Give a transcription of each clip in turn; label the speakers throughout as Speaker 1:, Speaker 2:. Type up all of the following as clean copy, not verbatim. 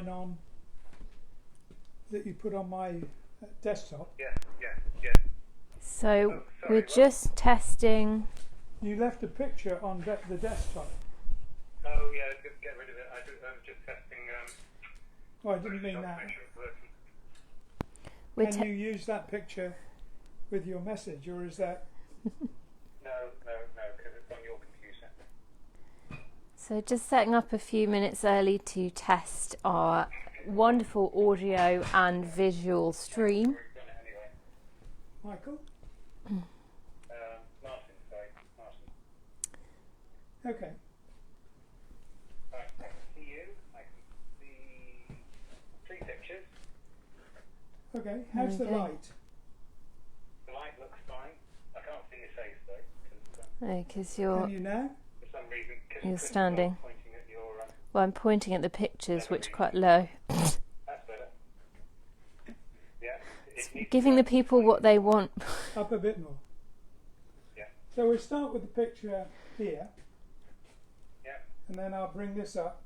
Speaker 1: on that you put on my desktop.
Speaker 2: Yeah.
Speaker 3: So we're just testing.
Speaker 1: You left a picture on the desktop.
Speaker 2: Oh yeah, just get rid of it. I was just testing.
Speaker 1: Oh, I didn't mean that.
Speaker 2: Make sure it's working.
Speaker 1: Can you use that picture with your message, or is that?
Speaker 2: No, because it's on your computer.
Speaker 3: So just setting up a few minutes early to test our wonderful audio and visual stream.
Speaker 2: We've done it anyway.
Speaker 1: Michael?
Speaker 2: Martin.
Speaker 1: Okay.
Speaker 2: Right, I can see you. I can see 3 pictures.
Speaker 1: Okay. How's the light?
Speaker 2: The light looks fine. I can't see your face though.
Speaker 3: Because
Speaker 1: Can you now?
Speaker 2: For some reason,
Speaker 3: you're standing.
Speaker 2: Pointing at your.
Speaker 3: Well, I'm pointing at the pictures, which are quite low.
Speaker 2: That's better. Yeah.
Speaker 3: Giving the people what they want.
Speaker 1: Up a bit more.
Speaker 2: Yeah.
Speaker 1: So we'll start with the picture here.
Speaker 2: Yeah.
Speaker 1: And then I'll bring this up.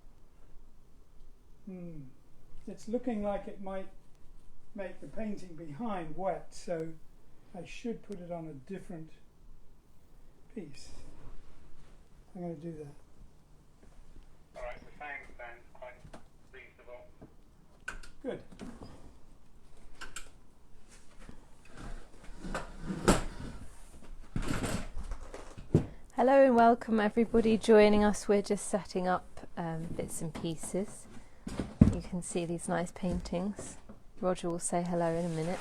Speaker 1: It's looking like it might make the painting behind wet, so I should put it on a different piece. I'm going to do that.
Speaker 2: All right. The sound sounds quite reasonable.
Speaker 1: Good.
Speaker 3: Hello and welcome everybody joining us. We're just setting up bits and pieces. You can see these nice paintings. Roger will say hello in a minute.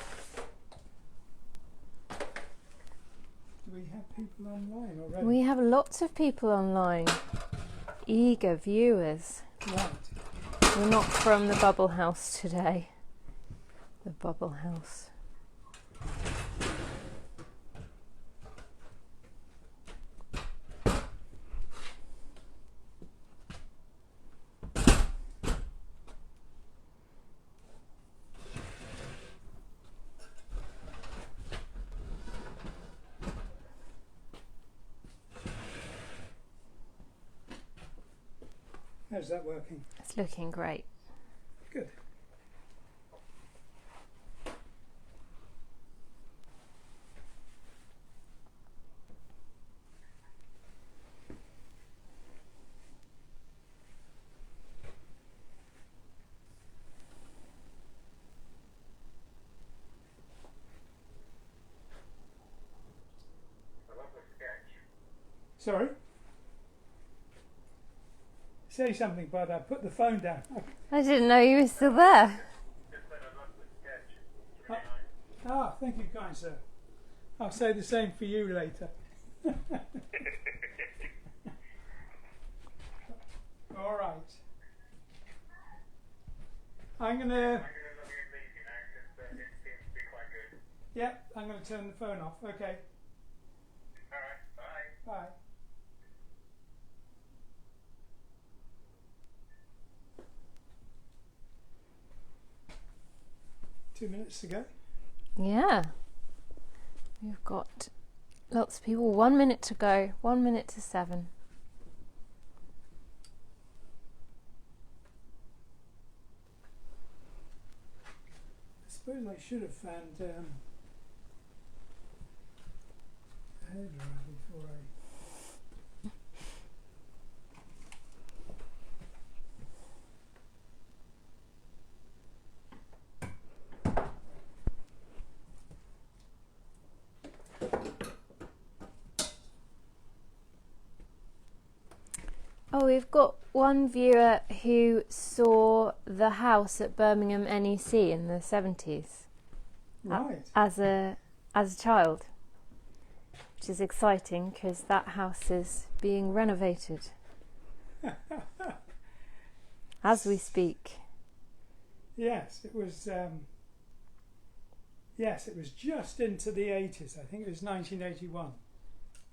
Speaker 1: Do we have people online already?
Speaker 3: We have lots of people online, eager viewers.
Speaker 1: Right.
Speaker 3: We're not from the Bubble House today. The Bubble House.
Speaker 1: How's that working?
Speaker 3: It's looking great.
Speaker 1: Good.
Speaker 2: I love the sketch.
Speaker 1: Sorry? Say something, but I put the phone down.
Speaker 3: I didn't know you were still there.
Speaker 2: Just said I love the sketch. It's really nice.
Speaker 1: Ah, thank you, kind sir. I'll say the same for you later. All right. I'm going to...
Speaker 2: I'm going to log in leave you now because it seems to be quite good.
Speaker 1: Yep, I'm going to turn the phone off. Okay,
Speaker 2: All right. Bye.
Speaker 1: bye. Two minutes to go.
Speaker 3: Yeah. We've got lots of people. 1 minute to go. 1 minute to 7.
Speaker 1: I suppose I should have found a hairdryer before I...
Speaker 3: Oh, we've got one viewer who saw the house at Birmingham NEC in the 70s.
Speaker 1: Right.
Speaker 3: As a child, which is exciting because that house is being renovated as we speak.
Speaker 1: Yes, it was. Yes, it was just into the 80s. I think it was 1981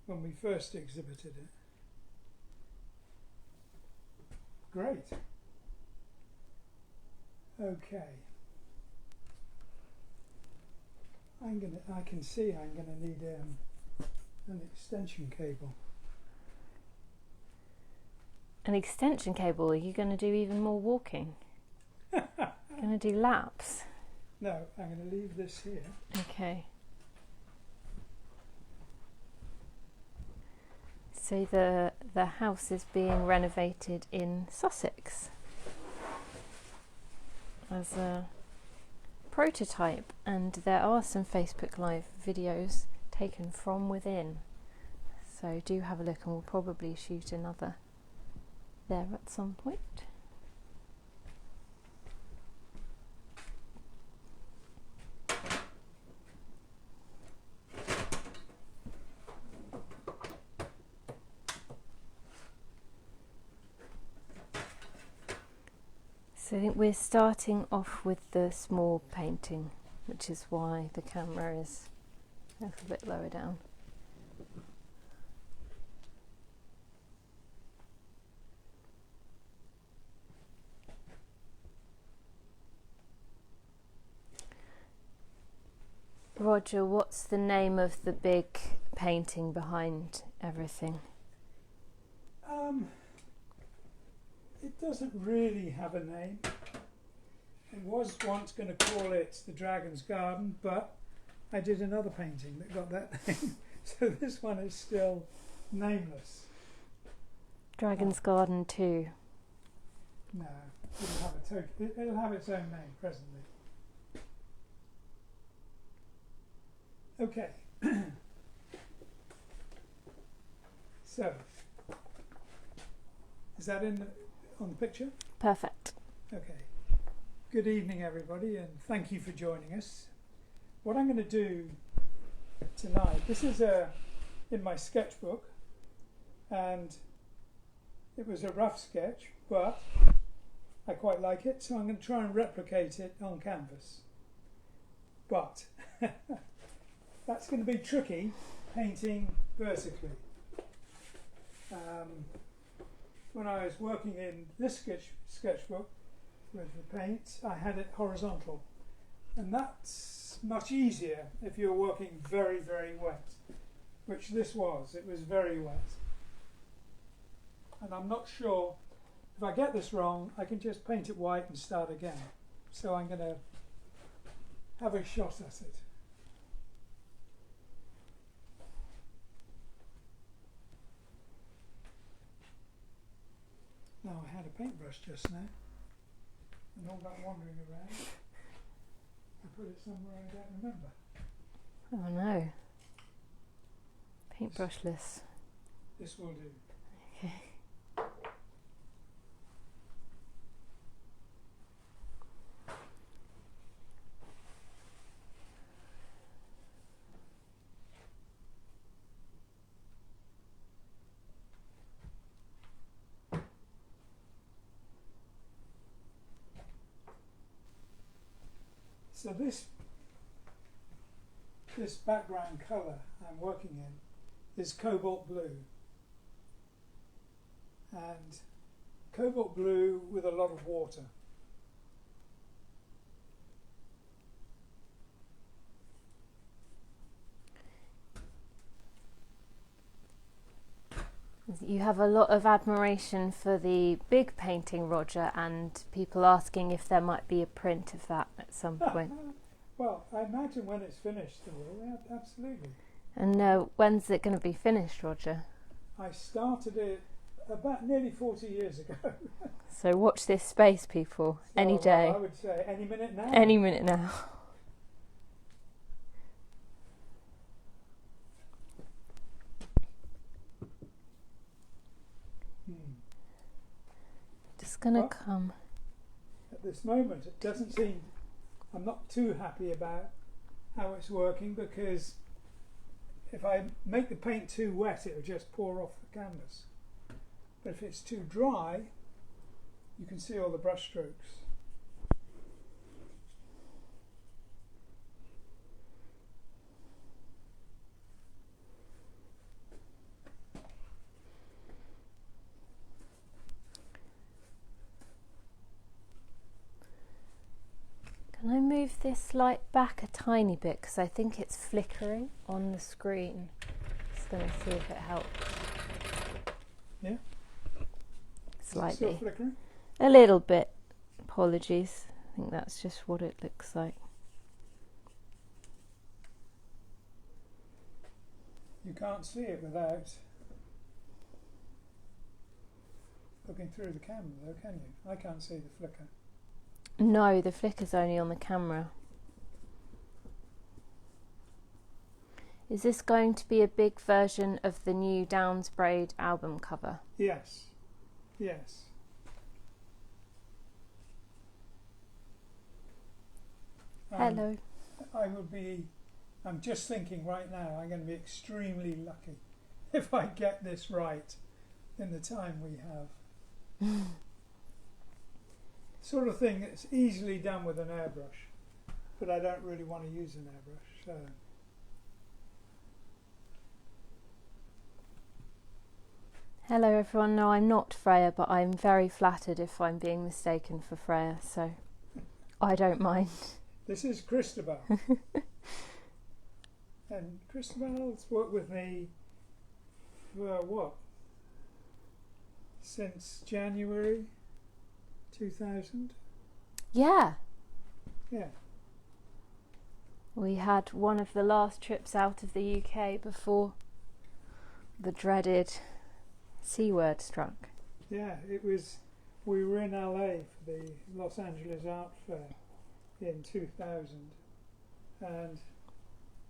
Speaker 1: when we first exhibited it. Great. Okay. I can see I'm gonna need an extension cable.
Speaker 3: An extension cable? Are you going to do even more walking? going to do laps?
Speaker 1: No, I'm going to leave this here.
Speaker 3: Okay. So the house is being renovated in Sussex as a prototype, and there are some Facebook Live videos taken from within. So do have a look, and we'll probably shoot another there at some point. So I think we're starting off with the small painting, which is why the camera is a little bit lower down. Roger, what's the name of the big painting behind everything?
Speaker 1: It doesn't really have a name. I was once going to call it The Dragon's Garden, but I did another painting that got that name. So this one is still nameless.
Speaker 3: Dragon's Garden 2.
Speaker 1: No, it'll have its own name presently. Okay. So, is that on the picture?
Speaker 3: Perfect.
Speaker 1: Okay. Good evening, everybody, and thank you for joining us. What I'm going to do tonight, this is in my sketchbook, and it was a rough sketch, but I quite like it, so I'm going to try and replicate it on canvas. But that's going to be tricky, painting vertically. When I was working in this sketchbook with the paint, I had it horizontal, and that's much easier if you're working very, very wet, which this was. It was very wet, and I'm not sure if I get this wrong. I can just paint it white and start again. So I'm going to have a shot at it. Now, I had a paintbrush just now, and all that wandering around, I put it somewhere I don't remember.
Speaker 3: Oh no. Paintbrushless.
Speaker 1: This will do.
Speaker 3: Okay.
Speaker 1: So this background colour I'm working in is cobalt blue, and cobalt blue with a lot of water.
Speaker 3: You have a lot of admiration for the big painting, Roger, and people asking if there might be a print of that at some point.
Speaker 1: Well, I imagine when it's finished, there will. Yeah, absolutely.
Speaker 3: And when's it going to be finished, Roger?
Speaker 1: I started it about nearly 40 years ago.
Speaker 3: So watch this space, people.
Speaker 1: So,
Speaker 3: any day.
Speaker 1: I would say any minute now.
Speaker 3: Any minute now. Just going to come.
Speaker 1: At this moment, it doesn't seem. I'm not too happy about how it's working, because if I make the paint too wet, it will just pour off the canvas. But if it's too dry, you can see all the brush strokes.
Speaker 3: Can I move this light back a tiny bit, because I think it's flickering on the screen. Just going to see if it helps.
Speaker 1: Yeah?
Speaker 3: Slightly.
Speaker 1: Still flickering?
Speaker 3: A little bit. Apologies. I think that's just what it looks like.
Speaker 1: You can't see it without looking through the camera though, can you? I can't see the flicker.
Speaker 3: No, the flicker's only on the camera. Is this going to be a big version of the new Downs Braid album cover?
Speaker 1: Yes, yes.
Speaker 3: Hello.
Speaker 1: I'm just thinking right now, I'm going to be extremely lucky if I get this right in the time we have. Sort of thing that's easily done with an airbrush, but I don't really want to use an airbrush. So.
Speaker 3: Hello everyone, no I'm not Freya, but I'm very flattered if I'm being mistaken for Freya, so I don't mind.
Speaker 1: This is Christabel. And Christabel's worked with me for what? Since January 2000?
Speaker 3: Yeah.
Speaker 1: Yeah.
Speaker 3: We had one of the last trips out of the UK before the dreaded C word struck.
Speaker 1: Yeah, we were in LA for the Los Angeles Art Fair in 2000, and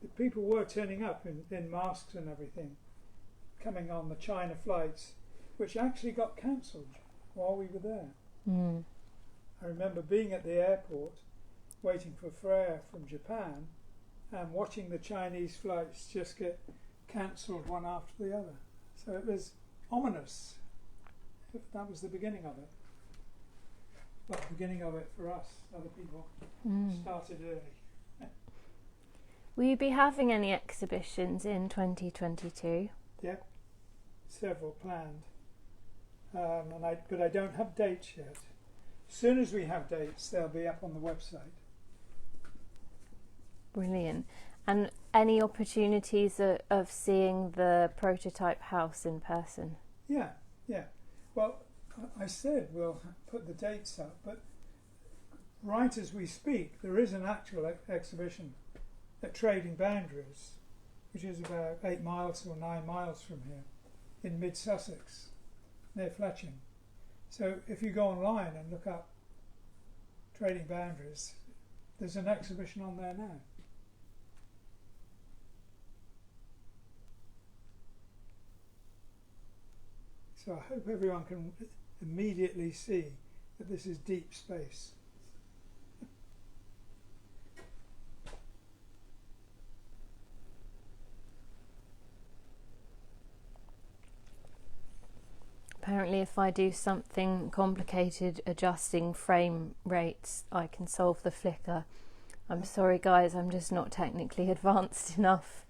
Speaker 1: the people were turning up in masks and everything, coming on the China flights, which actually got cancelled while we were there.
Speaker 3: Mm.
Speaker 1: I remember being at the airport waiting for Freya from Japan and watching the Chinese flights just get cancelled one after the other. So it was ominous. That was the beginning of it. Well, the beginning of it for us, other people started early.
Speaker 3: Will you be having any exhibitions in 2022?
Speaker 1: Yeah, several planned, but I don't have dates yet. As soon as we have dates, they'll be up on the website.
Speaker 3: Brilliant. And any opportunities of seeing the prototype house in person?
Speaker 1: Yeah. Well, I said we'll put the dates up, but right as we speak, there is an actual exhibition at Trading Boundaries, which is about 8 miles or 9 miles from here, in mid-Sussex, near Fletching. So if you go online and look up Trading Boundaries, there's an exhibition on there now. So I hope everyone can immediately see that this is deep space.
Speaker 3: Apparently if I do something complicated adjusting frame rates, I can solve the flicker. I'm sorry guys, I'm just not technically advanced enough.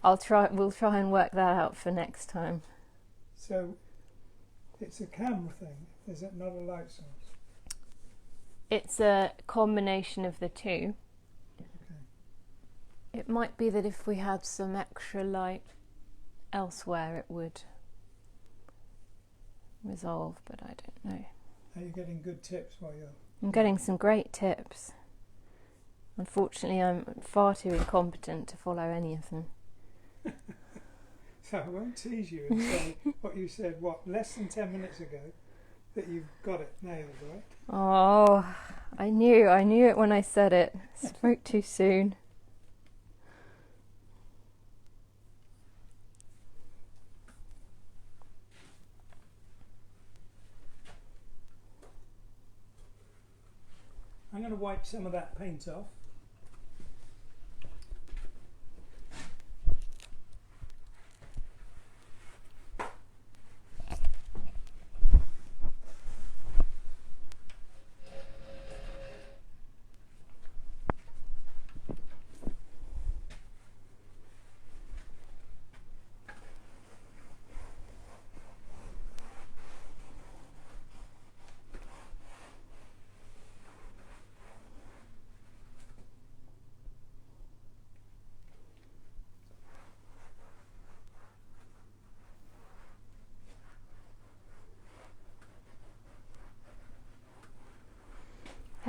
Speaker 3: We'll try and work that out for next time.
Speaker 1: So it's a camera thing, is it not a light source?
Speaker 3: It's a combination of the two.
Speaker 1: Okay.
Speaker 3: It might be that if we had some extra light elsewhere it would resolve, but I don't know.
Speaker 1: Are you getting good tips while you're...
Speaker 3: I'm getting some great tips. Unfortunately, I'm far too incompetent to follow any of them.
Speaker 1: So I won't tease you and say what you said, less than 10 minutes ago, that you've got it nailed, right?
Speaker 3: Oh, I knew it when I said it. Spoke too soon.
Speaker 1: I'm going to wipe some of that paint off.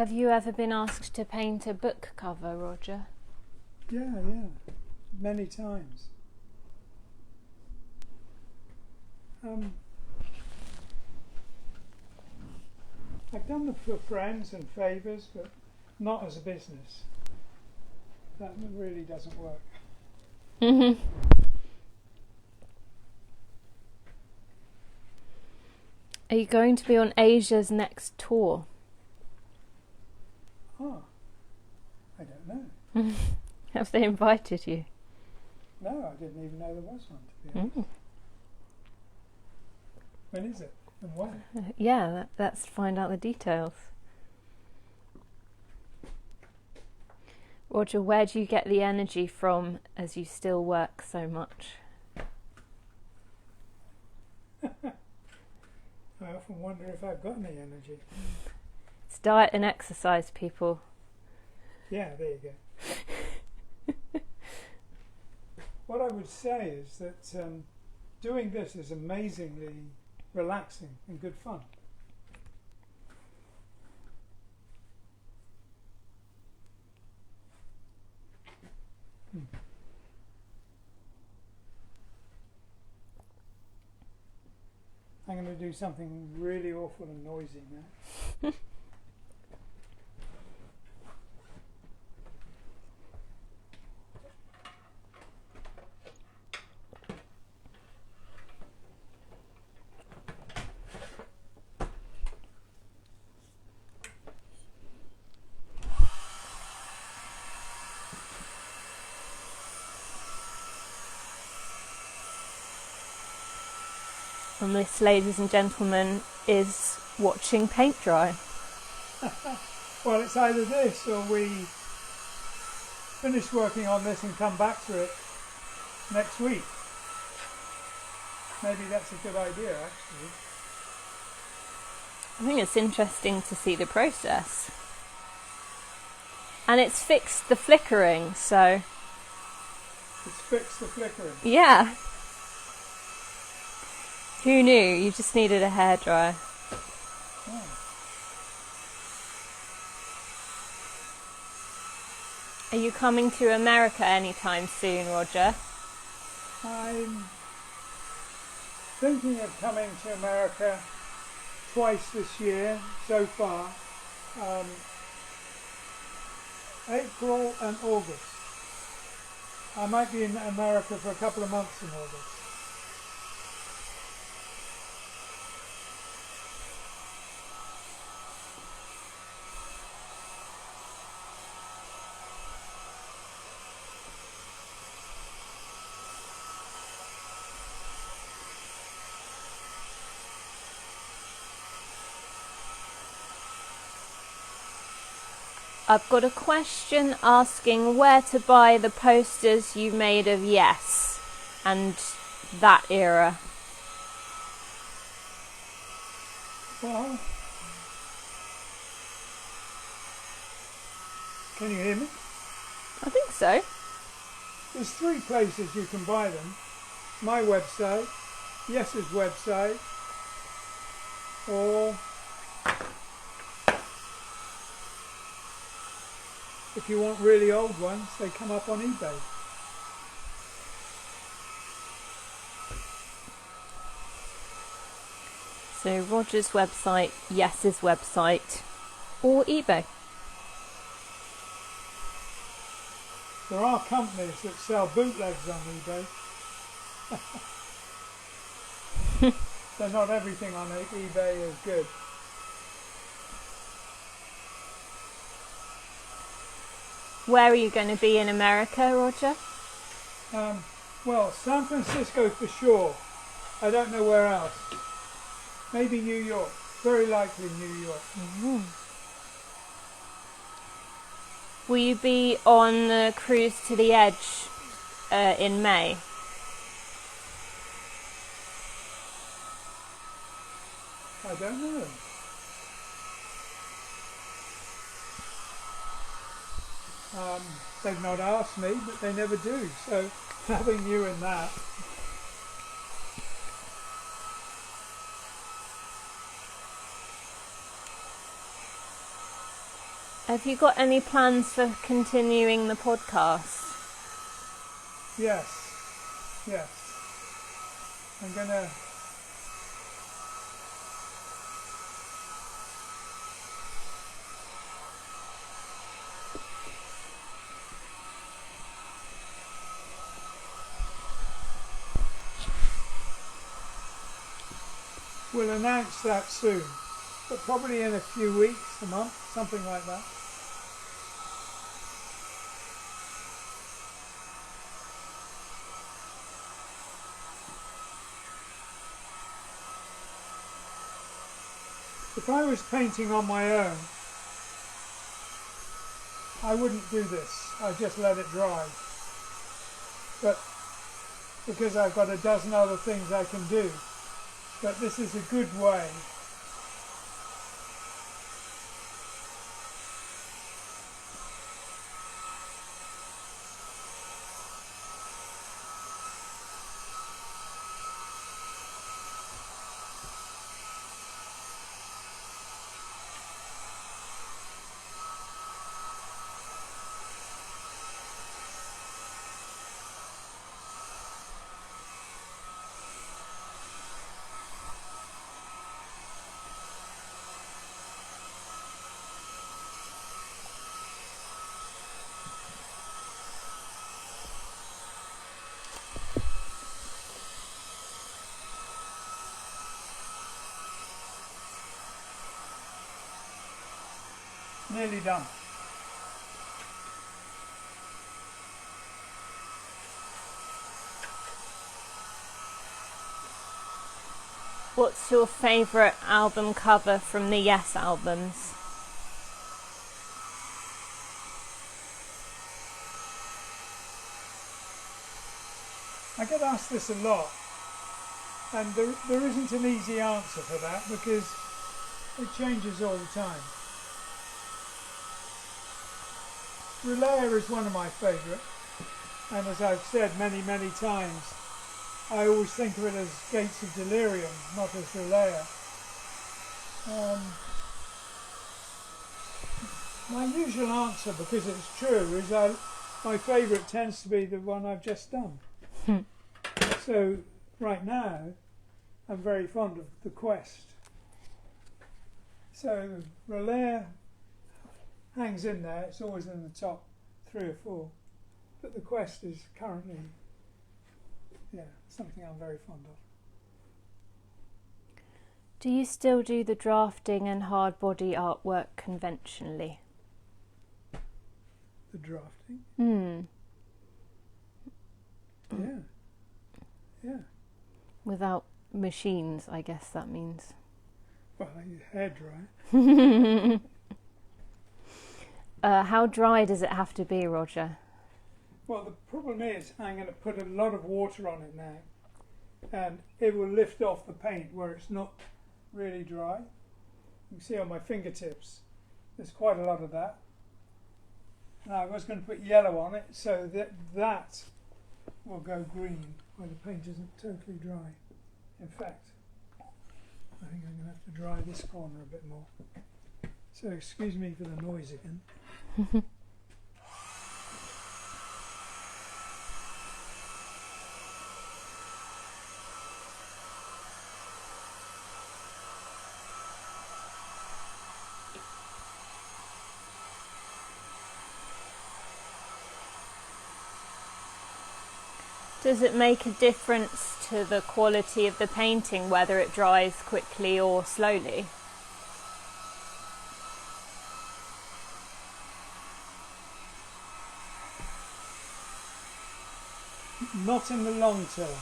Speaker 3: Have you ever been asked to paint a book cover, Roger?
Speaker 1: Yeah, many times. I've done them for friends and favours, but not as a business. That really doesn't work.
Speaker 3: Mm-hmm. Are you going to be on Asia's next tour?
Speaker 1: Oh, I don't know.
Speaker 3: Have they invited you?
Speaker 1: No, I didn't even know there was one, to be honest. When is it? And when?
Speaker 3: Yeah, let's find out the details. Roger, where do you get the energy from as you still work so much?
Speaker 1: I often wonder if I've got any energy.
Speaker 3: It's diet and exercise, people.
Speaker 1: Yeah, there you go. What I would say is that doing this is amazingly relaxing and good fun. I'm going to do something really awful and noisy now.
Speaker 3: And this, ladies and gentlemen, is watching paint dry.
Speaker 1: Well, it's either this or we finish working on this and come back to it next week. Maybe that's a good idea, actually.
Speaker 3: I think it's interesting to see the process. And it's fixed the flickering, so...
Speaker 1: It's fixed the flickering.
Speaker 3: Yeah. Who knew? You just needed a hairdryer.
Speaker 1: Oh.
Speaker 3: Are you coming to America anytime soon, Roger?
Speaker 1: I'm thinking of coming to America twice this year so far. April and August. I might be in America for a couple of months in August.
Speaker 3: I've got a question asking where to buy the posters you made of Yes and that era.
Speaker 1: Well, can you hear me?
Speaker 3: I think so.
Speaker 1: There's 3 places you can buy them. My website, Yes's website, or if you want really old ones, they come up on eBay.
Speaker 3: So Roger's website, Yes's website, or eBay.
Speaker 1: There are companies that sell bootlegs on eBay. So not everything on eBay is good.
Speaker 3: Where are you going to be in America, Roger?
Speaker 1: Well, San Francisco for sure. I don't know where else. Maybe New York. Very likely New York.
Speaker 3: Mm-hmm. Will you be on the cruise to the edge in May?
Speaker 1: I don't know. They've not asked me, but they never do. So nothing new in that.
Speaker 3: Have you got any plans for continuing the podcast?
Speaker 1: Yes. I'm gonna we'll announce that soon, but probably in a few weeks, a month, something like that. If I was painting on my own, I wouldn't do this. I'd just let it dry. But because I've got a dozen other things I can do, but this is a good way. Nearly done.
Speaker 3: What's your favourite album cover from the Yes albums?
Speaker 1: I get asked this a lot, and there isn't an easy answer for that because it changes all the time. Relaya is one of my favourite, and as I've said many times, I always think of it as Gates of Delirium, not as Relaya. My usual answer, because it's true, is my favourite tends to be the one I've just done. So right now I'm very fond of The Quest. So Relaya hangs in there, it's always in the top 3 or 4, but The Quest is currently something I'm very fond of.
Speaker 3: Do you still do the drafting and hard body artwork conventionally?
Speaker 1: The drafting? Yeah.
Speaker 3: Without machines, I guess that means.
Speaker 1: Well, I use hairdryer.
Speaker 3: How dry does it have to be, Roger?
Speaker 1: Well, the problem is I'm going to put a lot of water on it now, and it will lift off the paint where it's not really dry. You can see on my fingertips there's quite a lot of that. And I was going to put yellow on it so that will go green where the paint isn't totally dry. In fact, I think I'm going to have to dry this corner a bit more. So excuse me for the noise again.
Speaker 3: Does it make a difference to the quality of the painting whether it dries quickly or slowly?
Speaker 1: Not in the long term.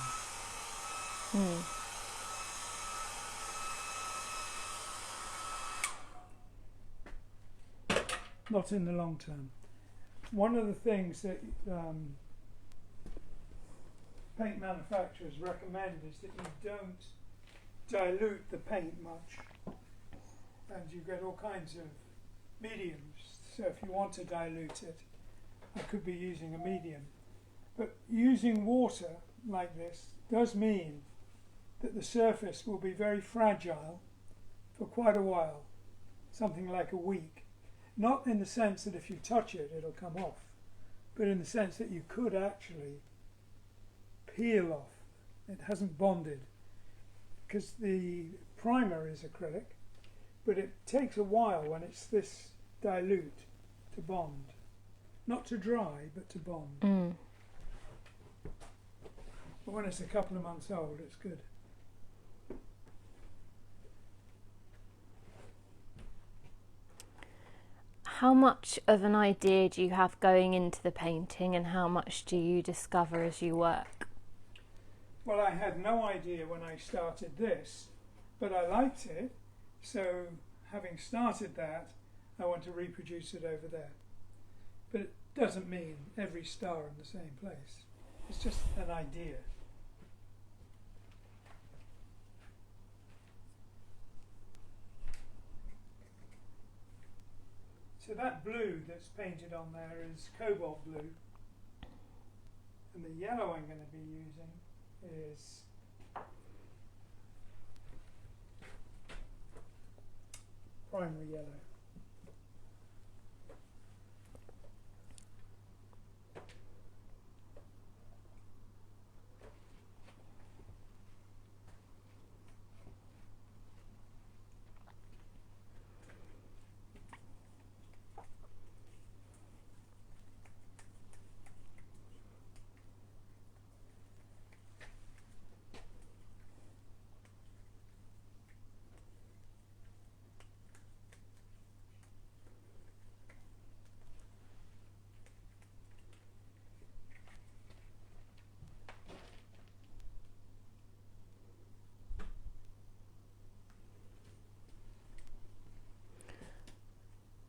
Speaker 1: Not in the long term. One of the things that paint manufacturers recommend is that you don't dilute the paint much, and you get all kinds of mediums. So if you want to dilute it, I could be using a medium. But using water like this does mean that the surface will be very fragile for quite a while, something like a week. Not in the sense that if you touch it, it'll come off, but in the sense that you could actually peel off. It hasn't bonded, because the primer is acrylic, but it takes a while when it's this dilute to bond. Not to dry, but to bond.
Speaker 3: Mm.
Speaker 1: But when it's a couple of months old, it's good.
Speaker 3: How much of an idea do you have going into the painting, and how much do you discover as you work?
Speaker 1: Well, I had no idea when I started this, but I liked it, so having started that, I want to reproduce it over there. But it doesn't mean every star in the same place. It's just an idea. So that blue that's painted on there is cobalt blue, and the yellow I'm going to be using is primary yellow.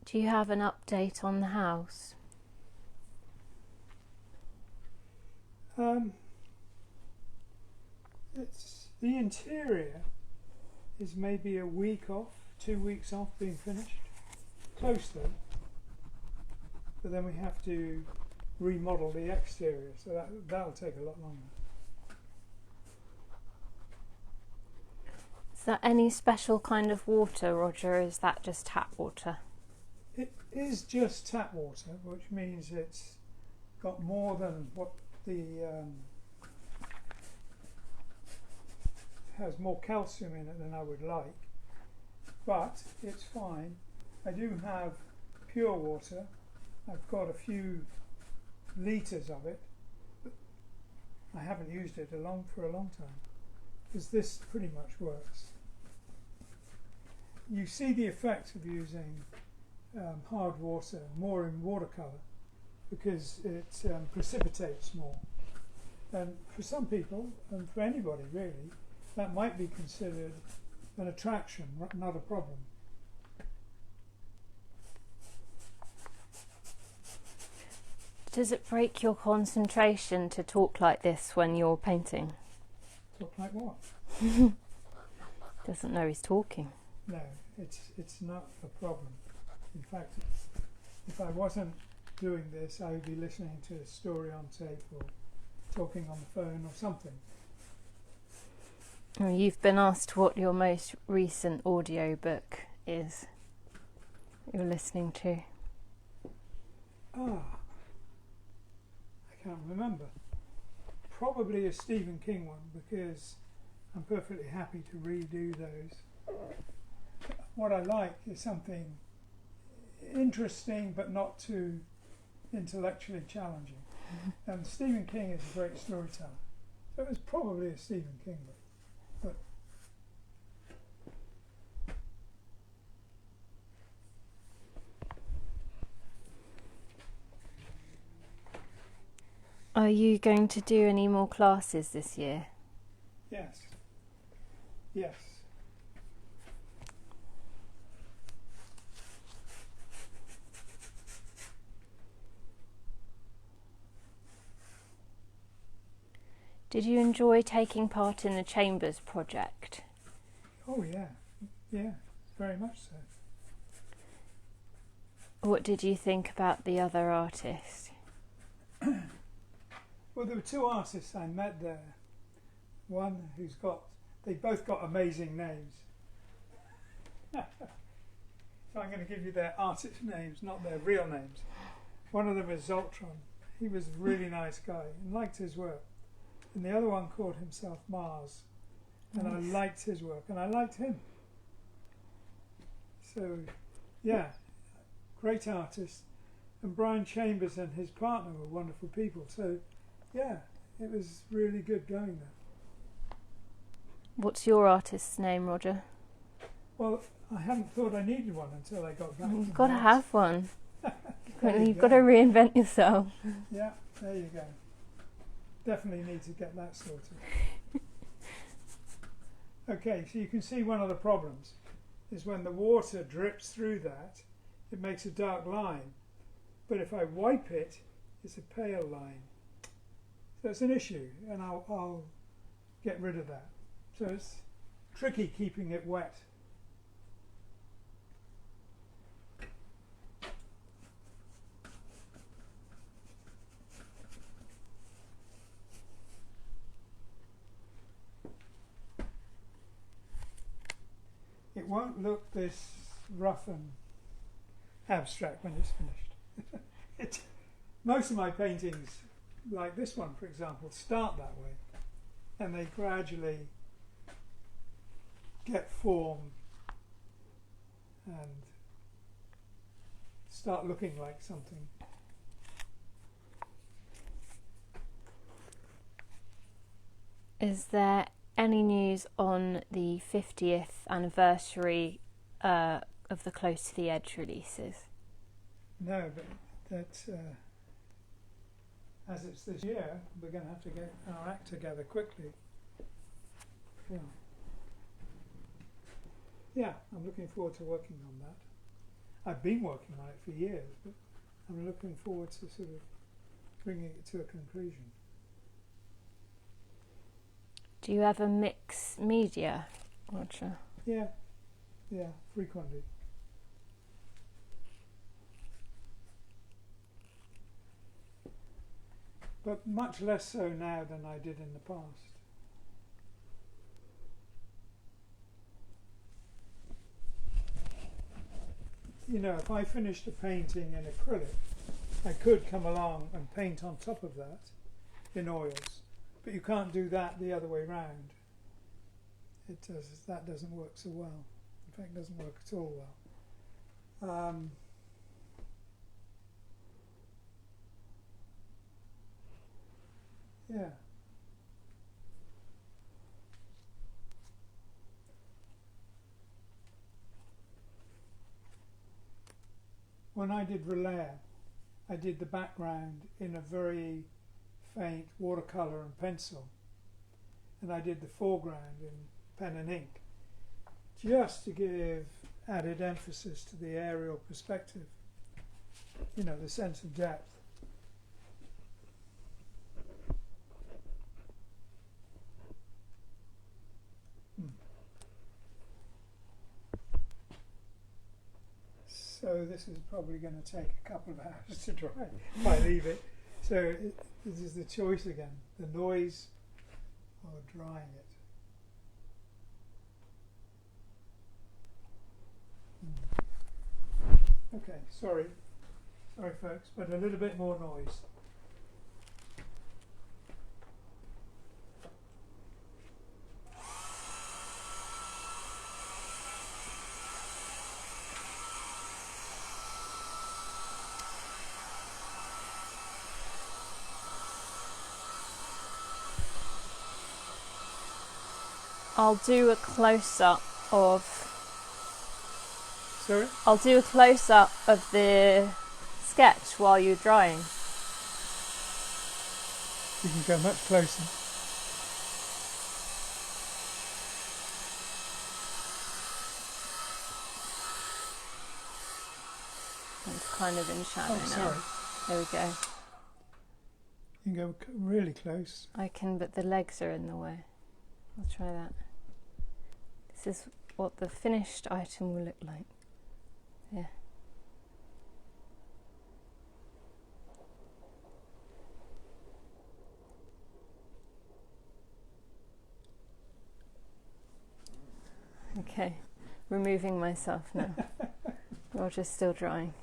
Speaker 3: Do you have an update on the house?
Speaker 1: It's the interior is maybe a week off, 2 weeks off being finished. Close though. But then we have to remodel the exterior, so that'll take a lot longer.
Speaker 3: Is that any special kind of water, Roger, or is that just tap water?
Speaker 1: It is just tap water, which means it's got more than what the has more calcium in it than I would like, but it's fine. I do have pure water. I've got a few litres of it, but I haven't used it for a long time, because this pretty much works. You see the effect of using hard water more in watercolour, because it precipitates more. And for some people, and for anybody really, that might be considered an attraction, not a problem.
Speaker 3: Does it break your concentration to talk like this when you're painting?
Speaker 1: Talk like what?
Speaker 3: Doesn't know he's talking.
Speaker 1: No, it's not a problem. In fact, if I wasn't doing this, I would be listening to a story on tape or talking on the phone or something.
Speaker 3: Oh, you've been asked what your most recent audiobook is you're listening to.
Speaker 1: I can't remember. Probably a Stephen King one, because I'm perfectly happy to redo those. What I like is something interesting but not too intellectually challenging. And Stephen King is a great storyteller, so it was probably a Stephen King book. But
Speaker 3: Are you going to do any more classes this year?
Speaker 1: yes, yes.
Speaker 3: Did you enjoy taking part in the Chambers project?
Speaker 1: Oh yeah, yeah, very much so.
Speaker 3: What did you think about the other artists?
Speaker 1: Well, there were two artists I met there. One they both got amazing names. So I'm going to give you their artist names, not their real names. One of them is Zoltron. He was a really nice guy and liked his work. And the other one called himself Mars. And I liked his work and I liked him. So, yeah, great artist. And Brian Chambers and his partner were wonderful people. So, yeah, it was really good going there.
Speaker 3: What's your artist's name, Roger?
Speaker 1: Well, I hadn't thought I needed one until I got back.
Speaker 3: You've got to have one.
Speaker 1: There you
Speaker 3: You've
Speaker 1: go.
Speaker 3: got to reinvent yourself.
Speaker 1: Yeah, there you go. Definitely need to get that sorted. Okay, so you can see one of the problems is when the water drips through that, it makes a dark line. But if I wipe it, it's a pale line. So it's an issue, and I'll get rid of that. So it's tricky keeping it wet. It won't look this rough and abstract when it's finished. Most of my paintings, like this one for example, start that way and they gradually get form and start looking like something.
Speaker 3: Is there any news on the 50th anniversary of the Close to the Edge releases?
Speaker 1: No, but that's as it's this year, we're going to have to get our act together quickly. Yeah. Yeah, I'm looking forward to working on that. I've been working on it for years, but I'm looking forward to sort of bringing it to a conclusion.
Speaker 3: Do you ever mix media, Roger?
Speaker 1: Yeah, frequently. But much less so now than I did in the past. You know, if I finished a painting in acrylic, I could come along and paint on top of that in oils. But you can't do that the other way round. That doesn't work so well. In fact, it doesn't work at all well. Yeah. When I did Relaire, I did the background in a very faint watercolour and pencil, and I did the foreground in pen and ink, just to give added emphasis to the aerial perspective, you know, the sense of depth. So this is probably going to take a couple of hours to dry if I leave it. So this is the choice again, the noise or drying it. Okay, sorry folks, but a little bit more noise.
Speaker 3: I'll do a close-up of...
Speaker 1: Sorry?
Speaker 3: I'll do a close-up of the sketch while you're drying.
Speaker 1: You can go much closer.
Speaker 3: It's kind of in shadow now.
Speaker 1: Sorry.
Speaker 3: There we go.
Speaker 1: You can go really close.
Speaker 3: I can, but the legs are in the way. I'll try that. This is what the finished item will look like. Yeah. Okay, removing myself now. Roger's still drying.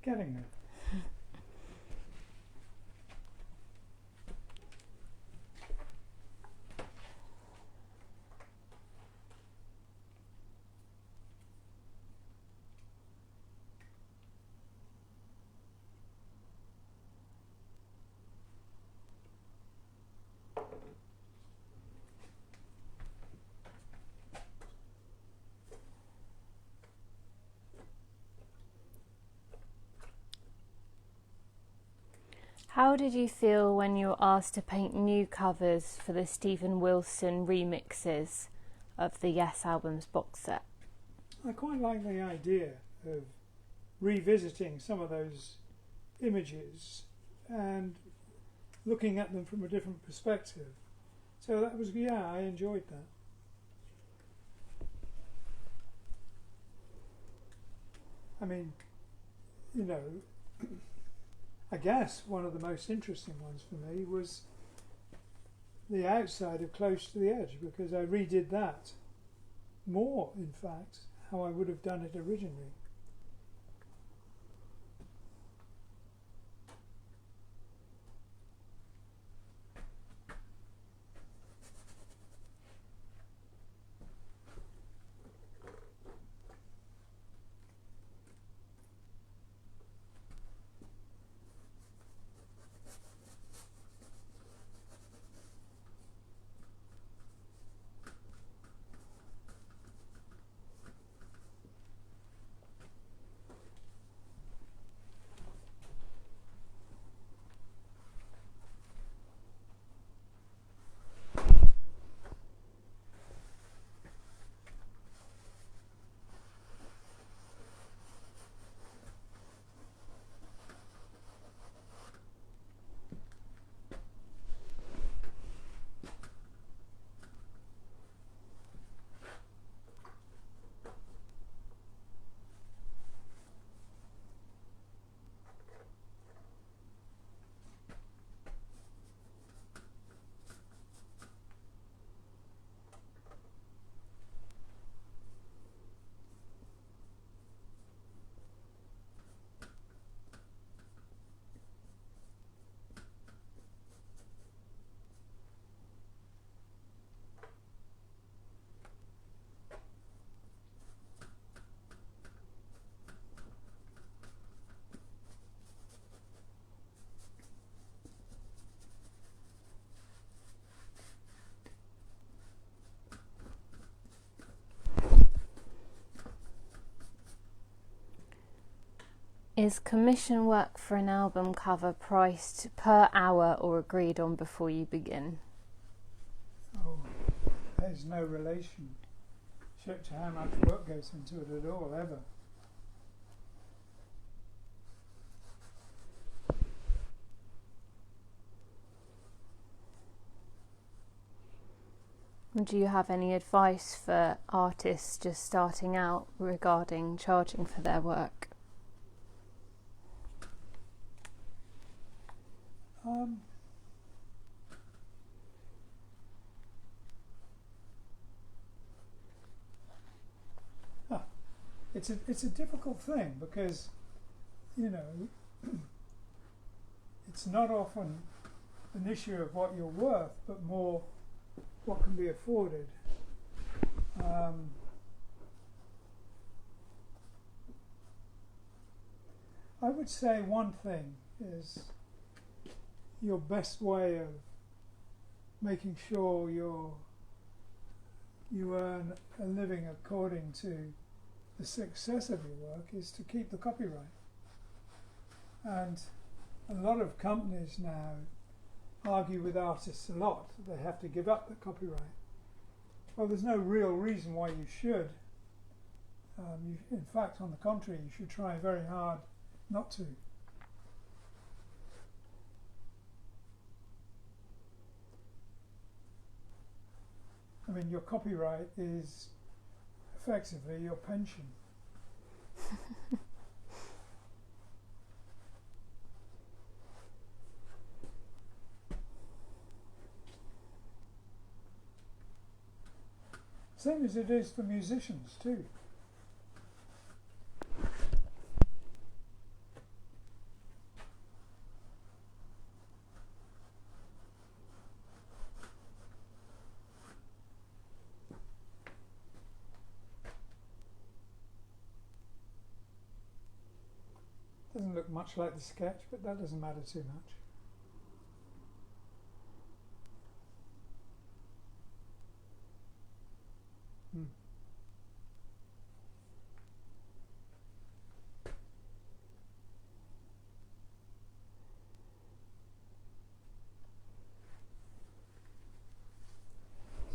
Speaker 1: Getting there.
Speaker 3: How did you feel when you were asked to paint new covers for the Stephen Wilson remixes of the Yes album's box set?
Speaker 1: I quite like the idea of revisiting some of those images and looking at them from a different perspective. So that was, yeah, I enjoyed that. I mean, you know, I guess one of the most interesting ones for me was the outside of Close to the Edge, because I redid that more, in fact, how I would have done it originally.
Speaker 3: Is commission work for an album cover priced per hour or agreed on before you begin?
Speaker 1: Oh, there's no relationship to how much work goes into it at all, ever.
Speaker 3: Do you have any advice for artists just starting out regarding charging for their work?
Speaker 1: It's a difficult thing because, you know, it's not often an issue of what you're worth, but more what can be afforded. I would say one thing is your best way of making sure you earn a living according to the success of your work is to keep the copyright. And a lot of companies now argue with artists a lot that they have to give up the copyright. Well, there's no real reason why you should. In fact, on the contrary, you should try very hard not to. I mean, your copyright is effectively your pension. Same as it is for musicians too. Doesn't look much like the sketch, but that doesn't matter too much.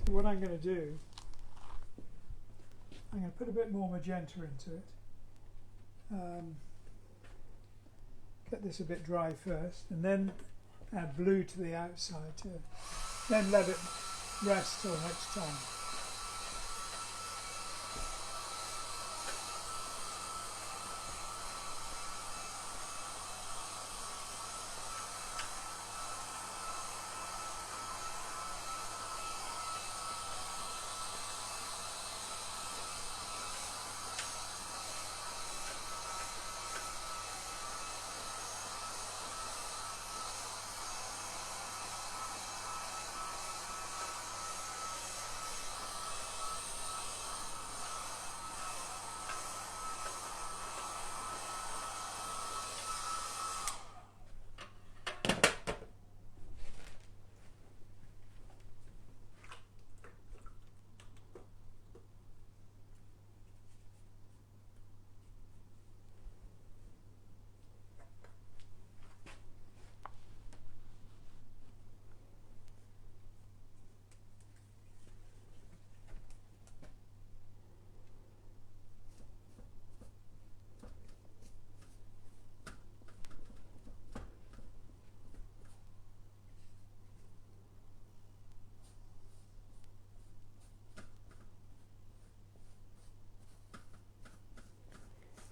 Speaker 1: So what I'm going to do, I'm going to put a bit more magenta into it. Get this a bit dry first, and then add blue to the outside to then let it rest till next time.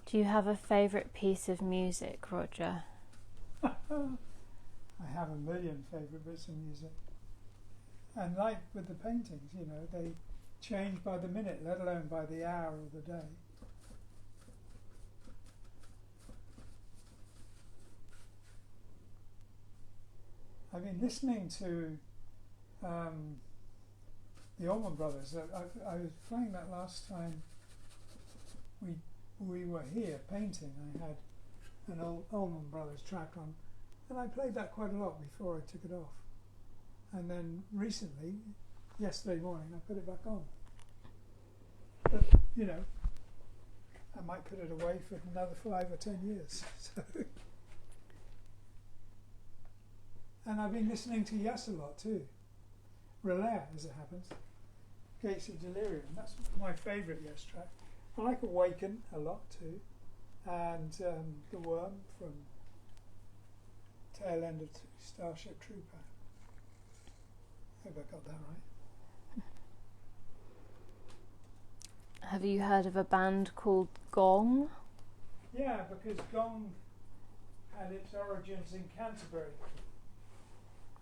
Speaker 3: Do you have a favourite piece of music, Roger?
Speaker 1: I have a million favourite bits of music. And like with the paintings, you know, they change by the minute, let alone by the hour of the day. I've been listening to the Allman Brothers. I was playing that last time we were here painting. I had an old Allman Brothers track on, and I played that quite a lot before I took it off. And then recently, yesterday morning, I put it back on. But, you know, I might put it away for another 5 or 10 years. So. And I've been listening to Yes a lot too. Relaire, as it happens. Gates of Delirium, that's my favourite Yes track. I like Awaken a lot too. And The Worm from tail end of Starship Trooper. Hope I got that right.
Speaker 3: Have you heard of a band called Gong?
Speaker 1: Yeah, because Gong had its origins in Canterbury,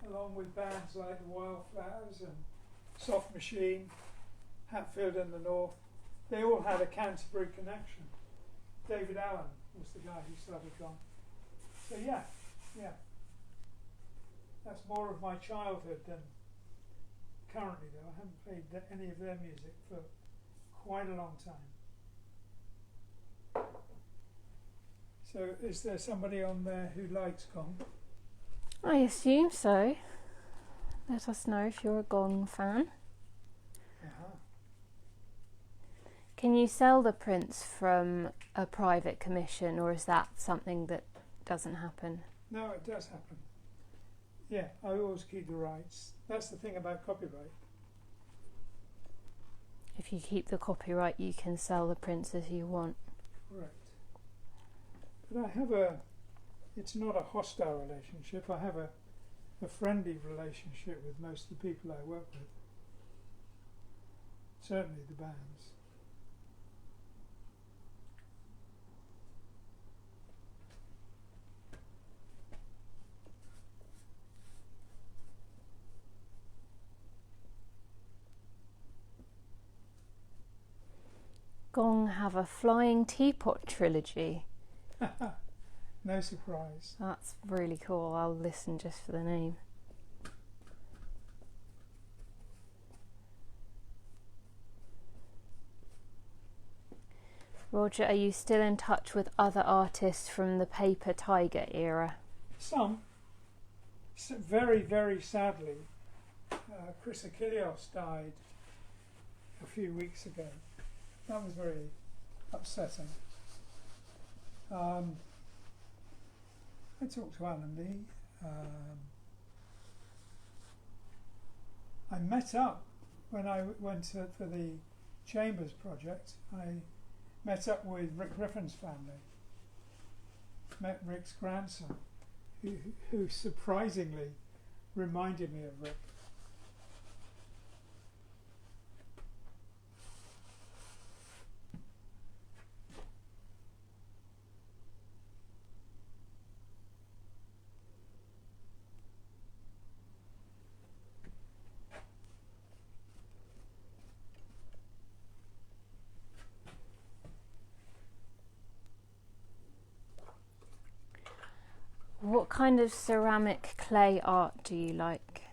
Speaker 1: along with bands like the Wildflowers and Soft Machine, Hatfield and the North. They all had a Canterbury connection. David Allen was the guy who started Gong. So yeah, that's more of my childhood than currently, though. I haven't played any of their music for quite a long time. So is there somebody on there who likes Gong?
Speaker 3: I assume so. Let us know if you're a Gong fan.
Speaker 1: Uh-huh.
Speaker 3: Can you sell the prints from a private commission, or is that something that doesn't happen?
Speaker 1: No, it does happen. Yeah, I always keep the rights. That's the thing about copyright.
Speaker 3: If you keep the copyright, you can sell the prints as you want.
Speaker 1: Correct. But I have it's not a hostile relationship. I have a friendly relationship with most of the people I work with. Certainly the bands.
Speaker 3: Gong have a Flying Teapot trilogy.
Speaker 1: No surprise.
Speaker 3: That's really cool. I'll listen just for the name. Roger, are you still in touch with other artists from the Paper Tiger era?
Speaker 1: Some. Very, very sadly, Chris Achilleos died a few weeks ago. That was very upsetting. I talked to Alan Lee. I met up when I went for the Chambers project. I met up with Rick Griffin's family. Met Rick's grandson, who surprisingly reminded me of Rick.
Speaker 3: What kind of ceramic clay art do you like?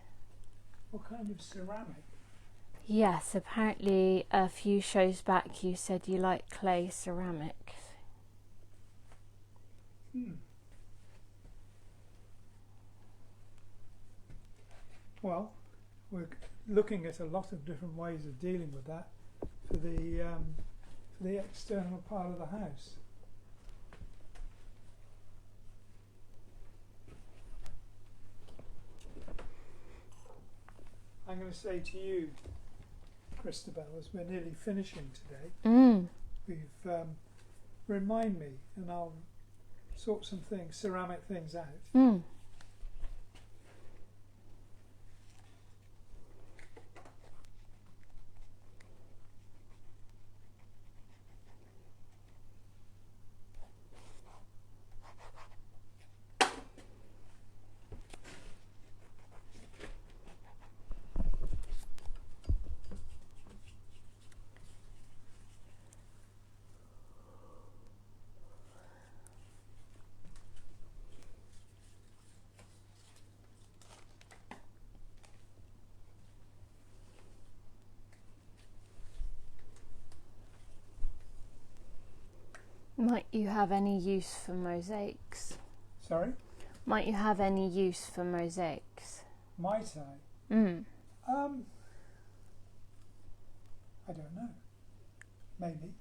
Speaker 1: What kind of ceramic?
Speaker 3: Yes, apparently a few shows back you said you like clay ceramics.
Speaker 1: Well, we're looking at a lot of different ways of dealing with that for the external part of the house. I'm going to say to you, Christabel, as we're nearly finishing today, we've remind me, and I'll sort some things, ceramic things out.
Speaker 3: Might you have any use for mosaics?
Speaker 1: Sorry?
Speaker 3: Might you have any use for mosaics?
Speaker 1: Might I? I don't know. Maybe.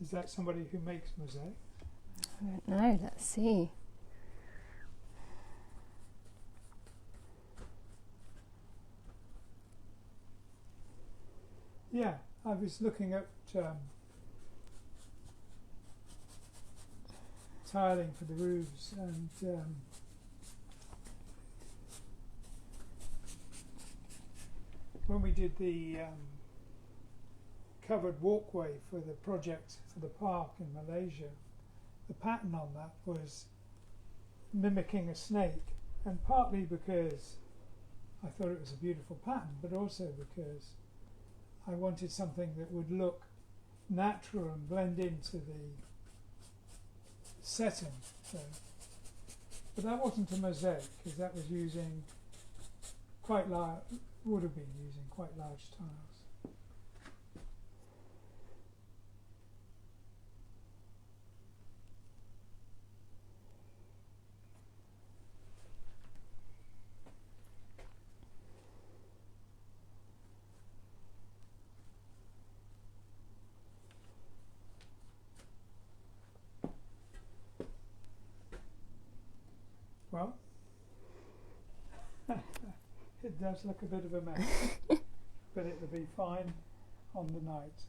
Speaker 1: Is that somebody who makes mosaics?
Speaker 3: I don't know, let's see.
Speaker 1: Yeah, I was looking at tiling for the roofs, and when we did the covered walkway for the project for the park in Malaysia, the pattern on that was mimicking a snake, and partly because I thought it was a beautiful pattern, but also because I wanted something that would look natural and blend into the setting. So, but that wasn't a mosaic, because that was using quite large, would have been using quite large tiles. Well, it does look a bit of a mess, but it'll be fine on the night.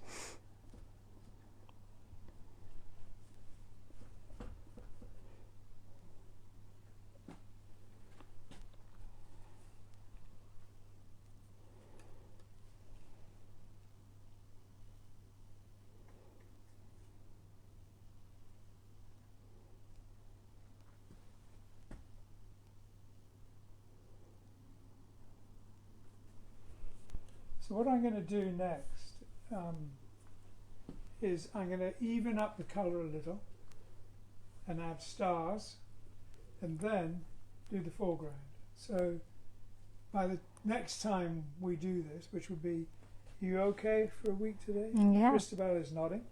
Speaker 1: So what I'm going to do next is I'm going to even up the colour a little and add stars, and then do the foreground. So by the next time we do this, which will be, you okay for a week today?
Speaker 3: Yeah.
Speaker 1: Christabel is nodding.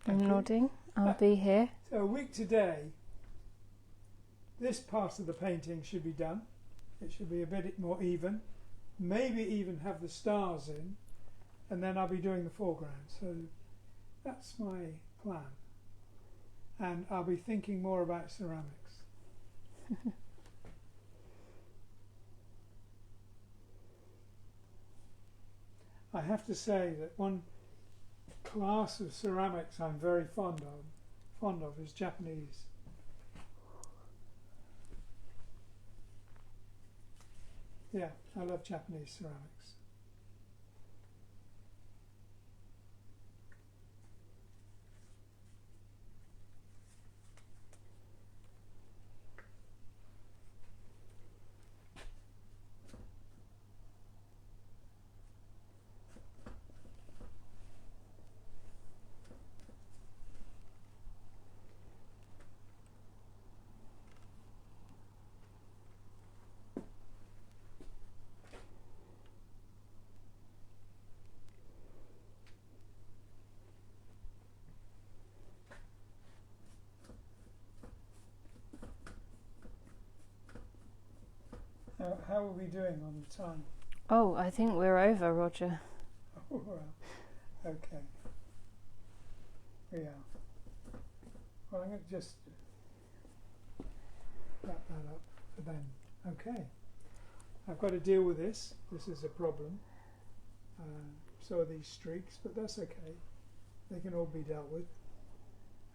Speaker 3: I'm
Speaker 1: Thank you.
Speaker 3: nodding. I'll be here.
Speaker 1: So a week today, this part of the painting should be done. It should be a bit more even. Maybe even have the stars in, and then I'll be doing the foreground. So that's my plan. And I'll be thinking more about ceramics. I have to say that one class of ceramics I'm very fond of is Japanese. Yeah, I love Japanese ceramics. How are we doing on the time?
Speaker 3: Oh, I think we're over, Roger.
Speaker 1: Oh, well, okay. We are. Well, I'm going to just wrap that up for then. Okay. I've got to deal with this. This is a problem. So are these streaks, but that's okay. They can all be dealt with.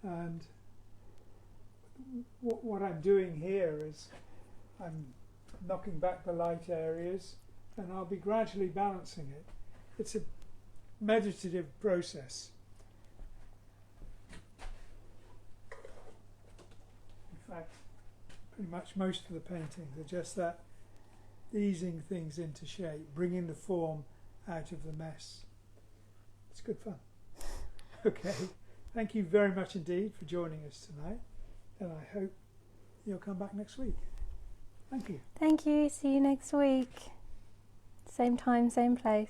Speaker 1: And what I'm doing here is I'm knocking back the light areas, and I'll be gradually balancing it. It's a meditative process. In fact, pretty much most of the paintings are just that, easing things into shape, bringing the form out of the mess. It's good fun. Okay, thank you very much indeed for joining us tonight, and I hope you'll come back next week. Thank you.
Speaker 3: Thank you. See you next week. Same time, same place.